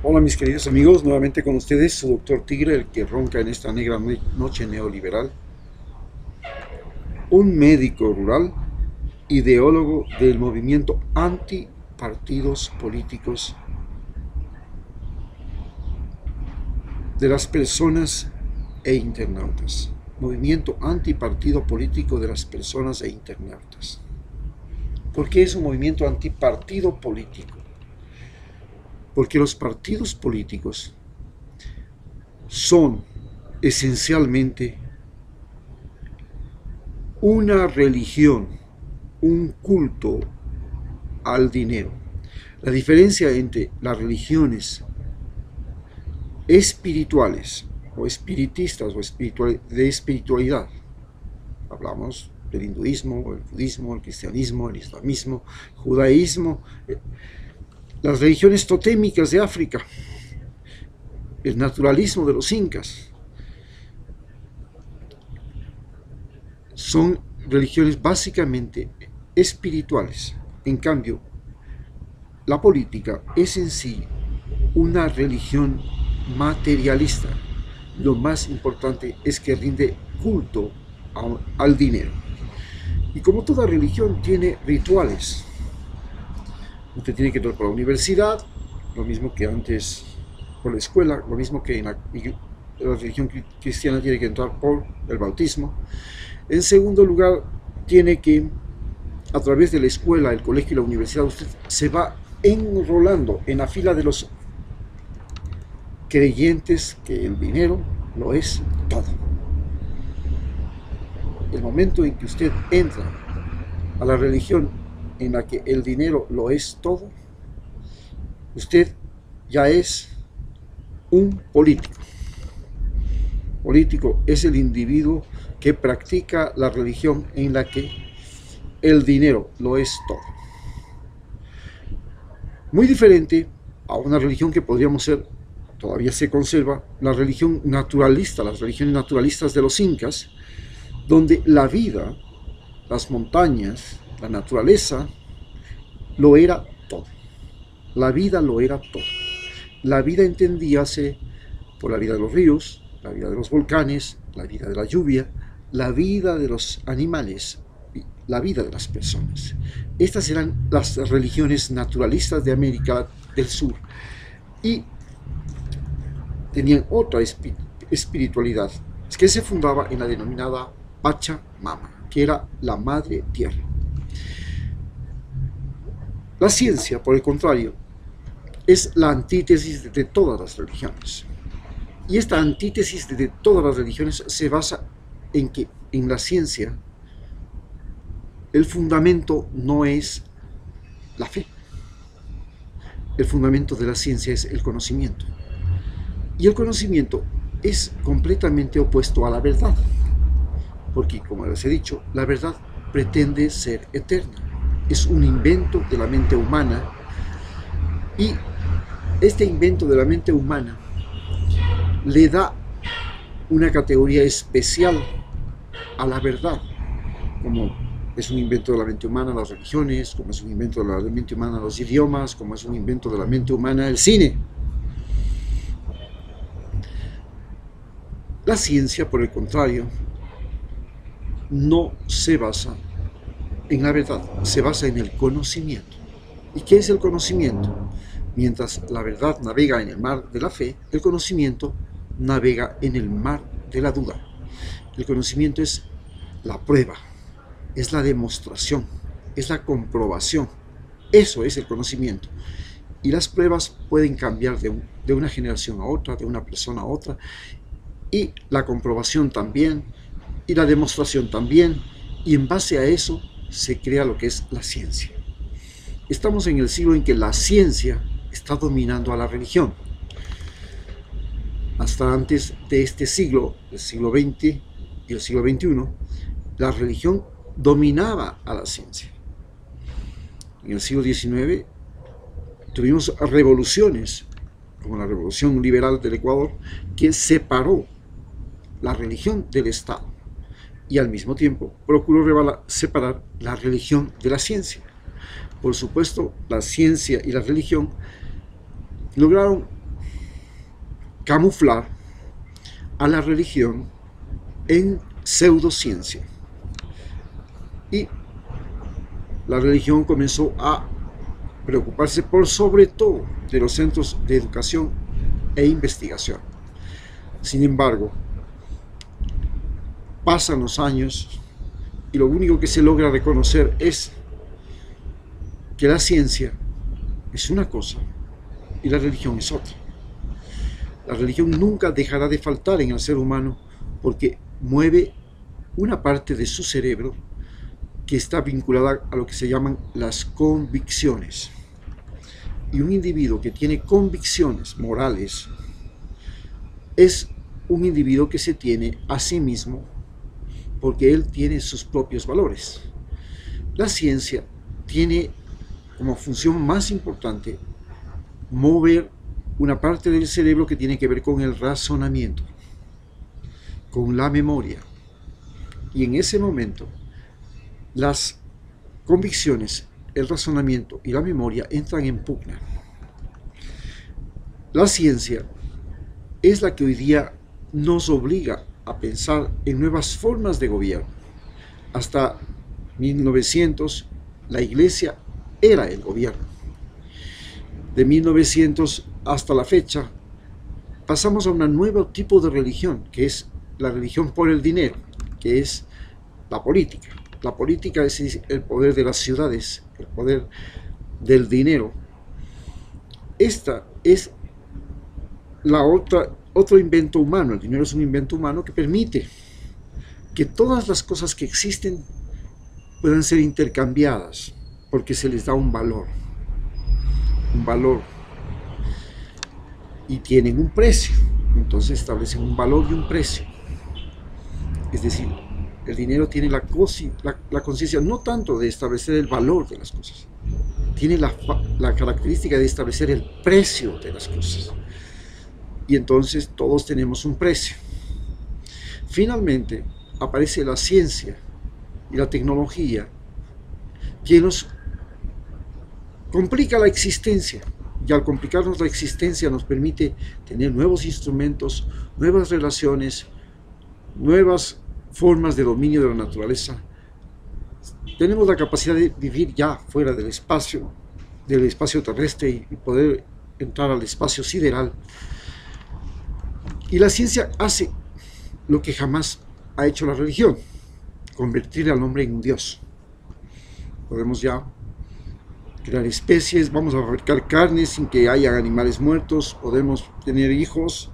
Hola mis queridos amigos, nuevamente con ustedes su doctor Tigre, el que ronca en esta negra noche neoliberal, un médico rural, ideólogo del movimiento anti-partidos políticos de las personas e internautas. Movimiento antipartido político de las personas e internautas. ¿Por qué es un movimiento antipartido político? Porque los partidos políticos son esencialmente una religión, un culto al dinero. La diferencia entre las religiones espirituales o espiritistas o de espiritualidad, hablamos del hinduismo, el budismo, el cristianismo, el islamismo, judaísmo, las religiones totémicas de África, el naturalismo de los incas, son religiones básicamente espirituales. En cambio, la política es en sí una religión materialista. Lo más importante es que rinde culto al dinero. Y como toda religión tiene rituales. Usted tiene que entrar por la universidad, lo mismo que antes por la escuela, lo mismo que en la religión cristiana tiene que entrar por el bautismo. En segundo lugar, tiene que, a través de la escuela, el colegio y la universidad, usted se va enrolando en la fila de los creyentes que el dinero lo es todo. El momento en que usted entra a la religión en la que el dinero lo es todo, usted ya es un político. Político es el individuo que practica la religión en la que el dinero lo es todo. Muy diferente a una religión que podríamos ser, todavía se conserva, la religión naturalista, las religiones naturalistas de los incas, donde la vida, las montañas, la naturaleza, lo era todo. La vida lo era todo. La vida entendíase por la vida de los ríos, la vida de los volcanes, la vida de la lluvia, la vida de los animales, la vida de las personas. Estas eran las religiones naturalistas de América del Sur y tenían otra espiritualidad que se fundaba en la denominada Pachamama, que era la madre tierra. La ciencia, por el contrario, es la antítesis de todas las religiones. Y esta antítesis de todas las religiones se basa en que en la ciencia el fundamento no es la fe. El fundamento de la ciencia es el conocimiento. Y el conocimiento es completamente opuesto a la verdad. Porque, como les he dicho, la verdad pretende ser eterna. Es un invento de la mente humana. Y este invento de la mente humana le da una categoría especial a la verdad, como es un invento de la mente humana las religiones, como es un invento de la mente humana los idiomas, como es un invento de la mente humana el cine. La ciencia, por el contrario, no se basa en la verdad, se basa en el conocimiento. ¿Y qué es el conocimiento? Mientras la verdad navega en el mar de la fe, el conocimiento navega en el mar de la duda. El conocimiento es la prueba, es la demostración, es la comprobación. Eso es el conocimiento. Y las pruebas pueden cambiar de una generación a otra, de una persona a otra, y la comprobación también, y la demostración también, y en base a eso se crea lo que es la ciencia. Estamos en el siglo en que la ciencia está dominando a la religión. Hasta antes de este siglo, el siglo XX y el siglo XXI, la religión dominaba a la ciencia. En el siglo XIX tuvimos revoluciones, como la Revolución Liberal del Ecuador, que separó la religión del Estado y al mismo tiempo procuró separar la religión de la ciencia. Por supuesto, la ciencia y la religión lograron camuflar a la religión en pseudociencia. Y la religión comenzó a preocuparse por sobre todo de los centros de educación e investigación. Sin embargo, pasan los años y lo único que se logra reconocer es que la ciencia es una cosa y la religión es otra. La religión nunca dejará de faltar en el ser humano porque mueve una parte de su cerebro que está vinculada a lo que se llaman las convicciones. Y un individuo que tiene convicciones morales es un individuo que se tiene a sí mismo porque él tiene sus propios valores. La ciencia tiene como función más importante mover una parte del cerebro que tiene que ver con el razonamiento, con la memoria. Y en ese momento, las convicciones, el razonamiento y la memoria entran en pugna. La ciencia es la que hoy día nos obliga a pensar en nuevas formas de gobierno. Hasta 1900, la Iglesia era el gobierno. De 1900 hasta la fecha, pasamos a un nuevo tipo de religión, que es la religión por el dinero, que es la política. La política es el poder de las ciudades, el poder del dinero. Esta es otro invento humano. El dinero es un invento humano que permite que todas las cosas que existen puedan ser intercambiadas, porque se les da un valor, y tienen un precio. Entonces establecen un valor y un precio. Es decir, el dinero tiene la conciencia no tanto de establecer el valor de las cosas, tiene la característica de establecer el precio de las cosas. Y entonces todos tenemos un precio. Finalmente aparece la ciencia y la tecnología que nos complica la existencia. Y al complicarnos la existencia nos permite tener nuevos instrumentos, nuevas relaciones, nuevas formas de dominio de la naturaleza. Tenemos la capacidad de vivir ya fuera del espacio terrestre y poder entrar al espacio sideral. Y la ciencia hace lo que jamás ha hecho la religión: convertir al hombre en un dios. Podemos ya crear especies, vamos a fabricar carne sin que haya animales muertos, podemos tener hijos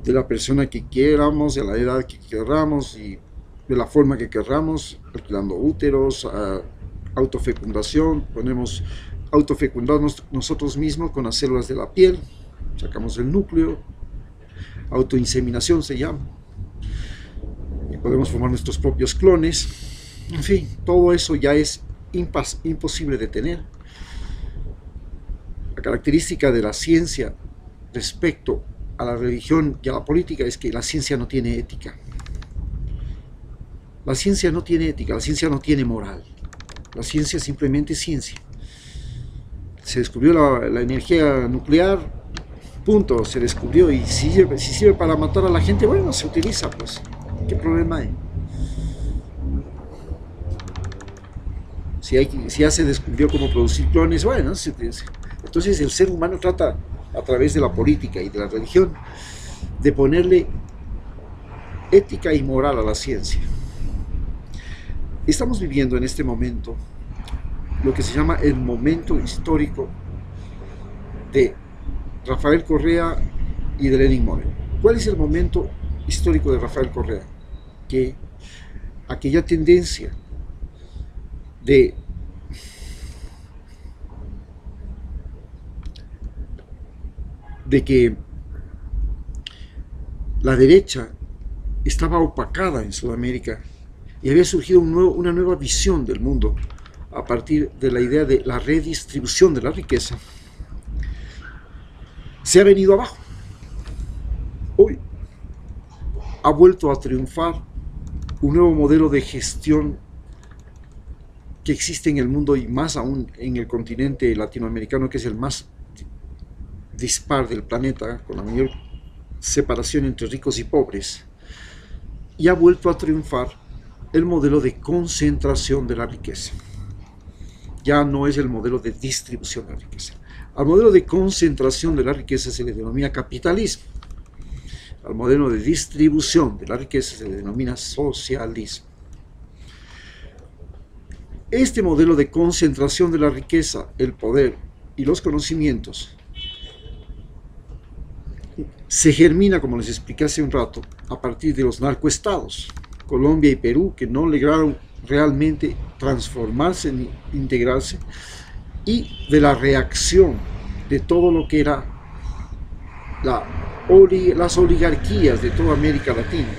de la persona que queramos, de la edad que queramos y de la forma que queramos, alquilando úteros, autofecundación, podemos autofecundarnos nosotros mismos con las células de la piel, sacamos el núcleo, autoinseminación se llama, y podemos formar nuestros propios clones. En fin, todo eso ya es imposible de tener. La característica de la ciencia respecto a la religión y a la política es que la ciencia no tiene ética. La ciencia no tiene ética, la ciencia no tiene moral. La ciencia es simplemente ciencia. Se descubrió la energía nuclear, punto, se descubrió, y si sirve para matar a la gente, bueno, se utiliza, pues, ¿qué problema hay? Si ya se descubrió cómo producir clones, bueno, entonces el ser humano trata, a través de la política y de la religión, de ponerle ética y moral a la ciencia. Estamos viviendo en este momento lo que se llama el momento histórico de Rafael Correa y de Lenin Moreno. ¿Cuál es el momento histórico de Rafael Correa? Que aquella tendencia de que la derecha estaba opacada en Sudamérica y había surgido una nueva visión del mundo a partir de la idea de la redistribución de la riqueza, se ha venido abajo. Hoy ha vuelto a triunfar un nuevo modelo de gestión que existe en el mundo, y más aún en el continente latinoamericano, que es el más dispar del planeta, con la mayor separación entre ricos y pobres, y ha vuelto a triunfar el modelo de concentración de la riqueza. Ya no es el modelo de distribución de la riqueza. Al modelo de concentración de la riqueza se le denomina capitalismo. Al modelo de distribución de la riqueza se le denomina socialismo. Este modelo de concentración de la riqueza, el poder y los conocimientos se germina, como les expliqué hace un rato, a partir de los narcoestados, Colombia y Perú, que no lograron realmente transformarse ni integrarse, y de la reacción de todo lo que era las oligarquías de toda América Latina,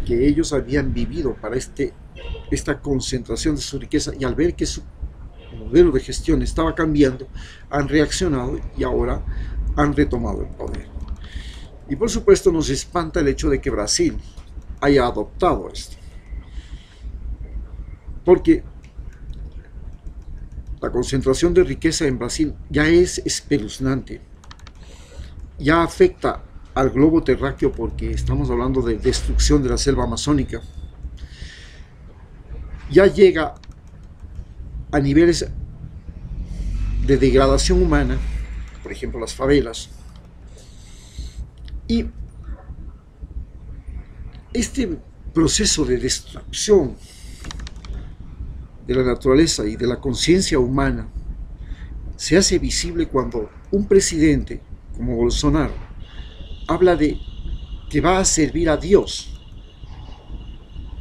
que ellos habían vivido para esta concentración de su riqueza, y al ver que su modelo de gestión estaba cambiando, han reaccionado y ahora han retomado el poder. Y por supuesto nos espanta el hecho de que Brasil haya adoptado esto, porque la concentración de riqueza en Brasil ya es espeluznante, ya afecta al globo terráqueo, porque estamos hablando de destrucción de la selva amazónica, ya llega a niveles de degradación humana, por ejemplo las favelas, y este proceso de destrucción de la naturaleza y de la conciencia humana se hace visible cuando un presidente como Bolsonaro habla de que va a servir a Dios.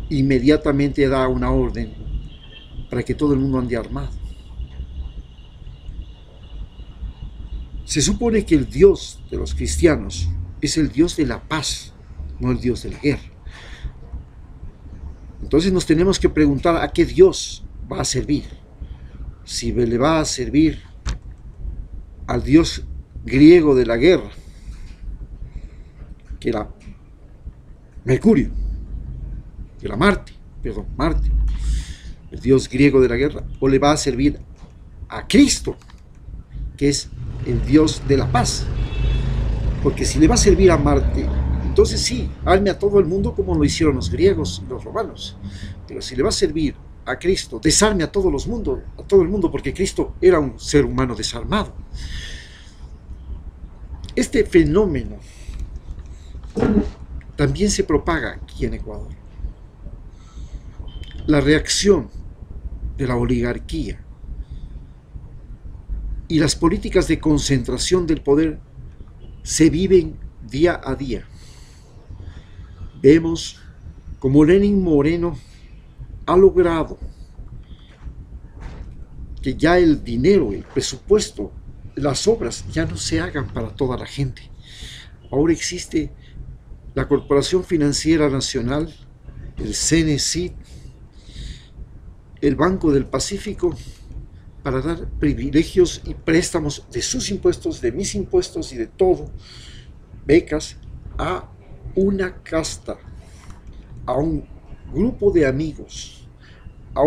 Inmediatamente da una orden para que todo el mundo ande armado. Se supone que el Dios de los cristianos es el Dios de la paz, no el Dios de la guerra. Entonces nos tenemos que preguntar a qué Dios va a servir. Si le va a servir al Dios griego de la guerra, que era Mercurio, que era Marte, el Dios griego de la guerra, o le va a servir a Cristo, que es el Dios de la paz. Porque si le va a servir a Marte, entonces sí, arme a todo el mundo como lo hicieron los griegos y los romanos. Pero si le va a servir a Cristo, desarme a todo el mundo, porque Cristo era un ser humano desarmado. Este fenómeno también se propaga aquí en Ecuador. La reacción de la oligarquía y las políticas de concentración del poder se viven día a día. Vemos como Lenín Moreno ha logrado que ya el dinero, el presupuesto, las obras ya no se hagan para toda la gente. Ahora existe la Corporación Financiera Nacional, el CNCID, el Banco del Pacífico, para dar privilegios y préstamos de sus impuestos, de mis impuestos y de todo, becas, a una casta, a un grupo de amigos, a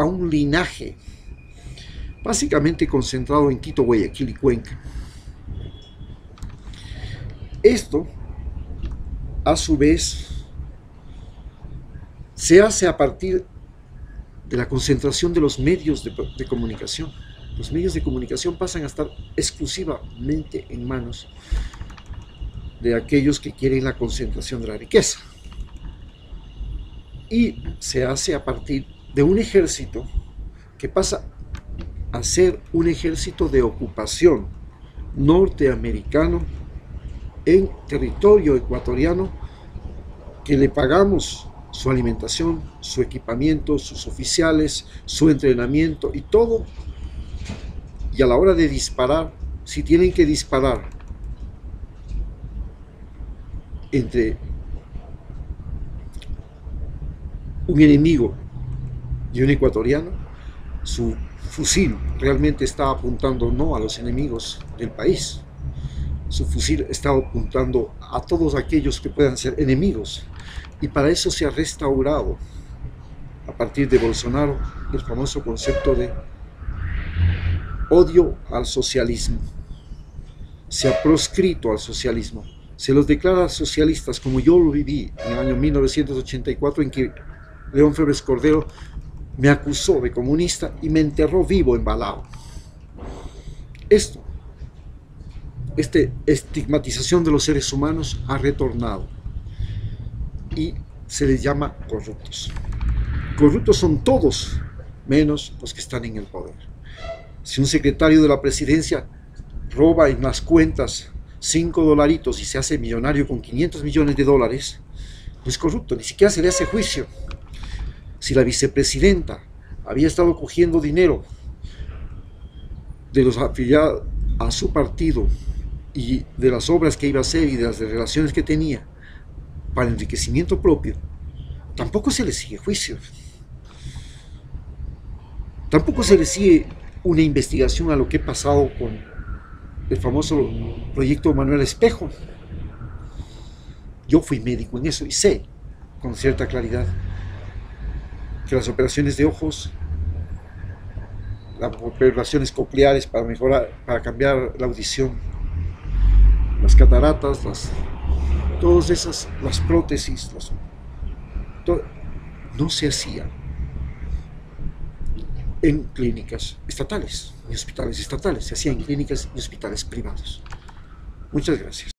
un linaje, básicamente concentrado en Quito, Guayaquil y Cuenca. Esto, a su vez, se hace a partir de la concentración de los medios de comunicación. Los medios de comunicación pasan a estar exclusivamente en manos de aquellos que quieren la concentración de la riqueza. Y se hace a partir de un ejército que pasa a ser un ejército de ocupación norteamericano en territorio ecuatoriano, que le pagamos su alimentación, su equipamiento, sus oficiales, su entrenamiento y todo. Y a la hora de disparar, si tienen que disparar entre un enemigo y un ecuatoriano, su fusil realmente está apuntando no a los enemigos del país, su fusil está apuntando a todos aquellos que puedan ser enemigos. Y para eso se ha restaurado, a partir de Bolsonaro, el famoso concepto de odio al socialismo. Se ha proscrito al socialismo, se los declara socialistas como yo lo viví en el año 1984, en que León Febres Cordero me acusó de comunista y me enterró vivo en Balao. Esta estigmatización de los seres humanos ha retornado y se les llama corruptos. Corruptos son todos, menos los que están en el poder. Si un secretario de la presidencia roba en las cuentas $5 y se hace millonario con $500 millones, no es corrupto, ni siquiera se le hace juicio. Si la vicepresidenta había estado cogiendo dinero de los afiliados a su partido y de las obras que iba a hacer y de las relaciones que tenía para enriquecimiento propio, tampoco se le sigue juicio. Tampoco se le sigue una investigación a lo que ha pasado con el famoso proyecto Manuel Espejo. Yo fui médico en eso y sé con cierta claridad que las operaciones de ojos, las operaciones cocleares para mejorar, para cambiar la audición, las cataratas, todas esas, las prótesis, no se hacían en clínicas estatales, ni hospitales estatales, se hacían en clínicas y hospitales privados. Muchas gracias.